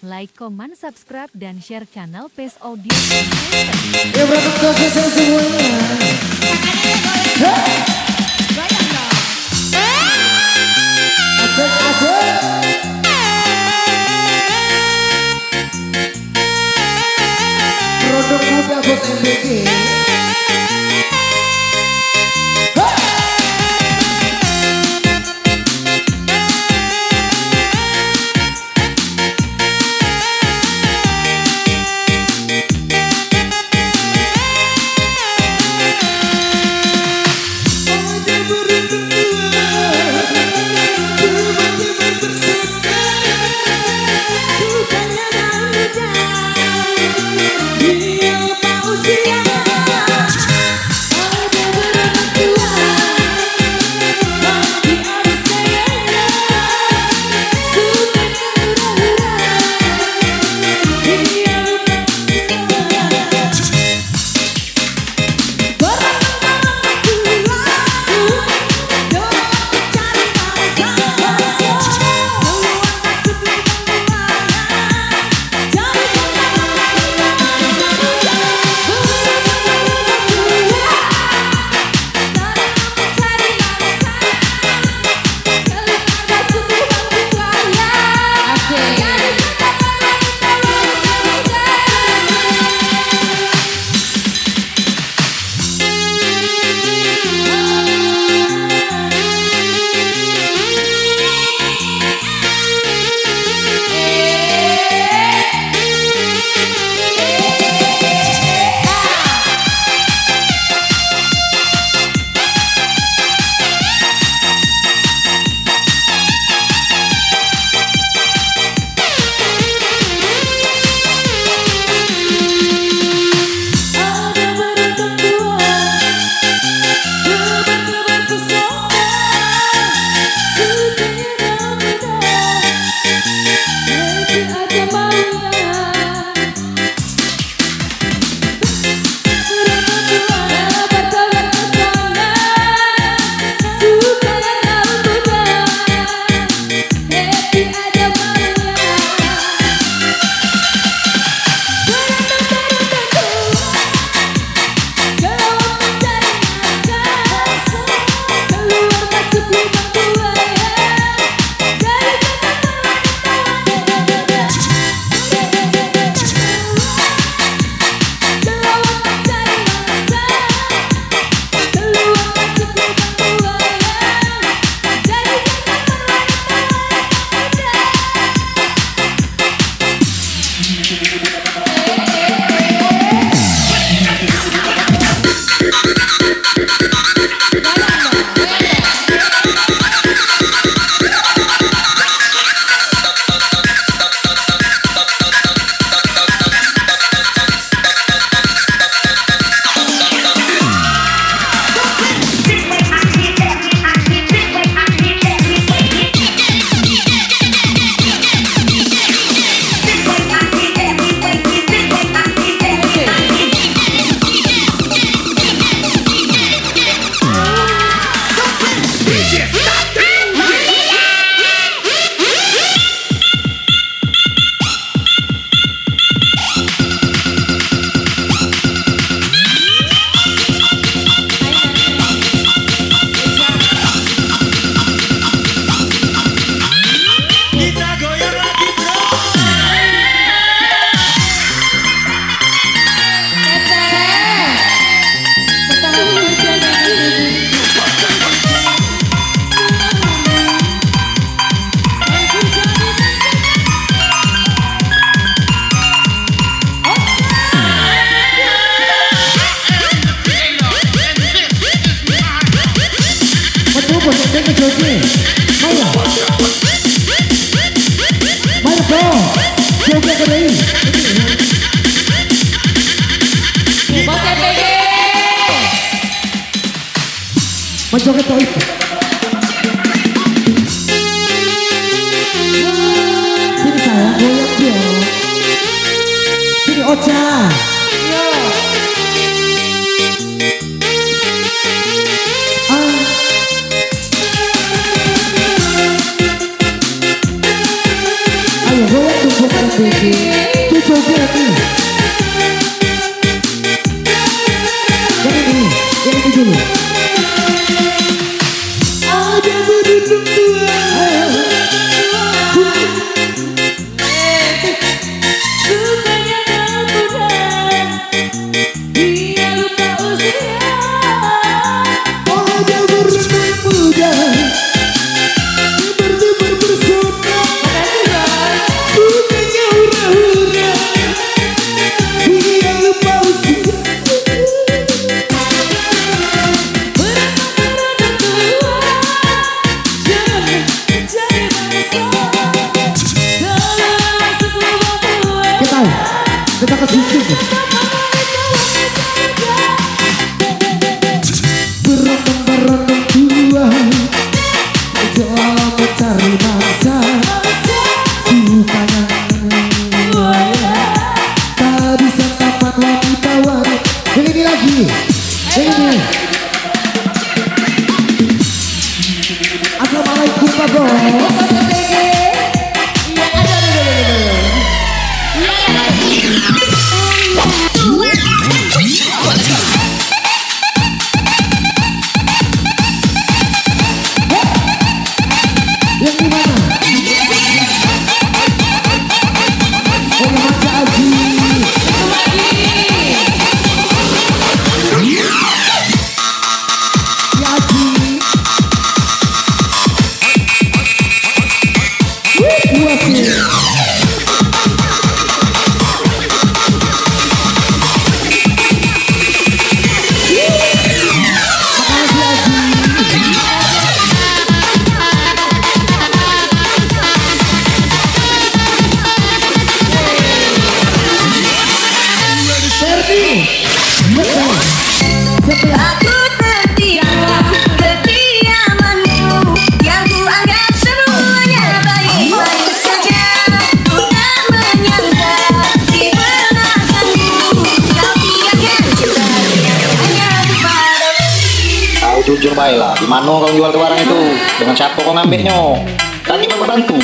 Like, comment, subscribe, dan share channel Pace Audio. Ya berapa kosong semuanya. Goyang dong. Asik, asik. Produk muda bos MBG. Mencoba tahu itu. Sini sayang, goyang dia. Sini Ocha. Ayo goyang tuh. SBG itu joget nih. Yang ini dulu. Ada berduduk dua. Bukannya kau muda, dia lupa usia. Ada berduduk muda. Berdebar bersona. Bukannya hura-hura. Dia lupa usia. Kita ke situ. Berondong-berondong dua dalam mencari mangsa. Bukannya tak bisa tamat wanita wanita. Yang ini lagi. Yang ini. Assalamualaikum Pak Bos. Yang di mana? Oh, yang Mas Aji. Ya Aji. Puas nih. Aku tertiam kediamanmu yang ku anggap semuanya baik-baik saja. Ku tak menyangka di belakangmu kau tinggalkan cinta yang hanya kepadamu. Kau jujur baiklah, di mana kau jual ke barang itu? Dengan siapa kau ngambilnya? Tadi bapak bantu.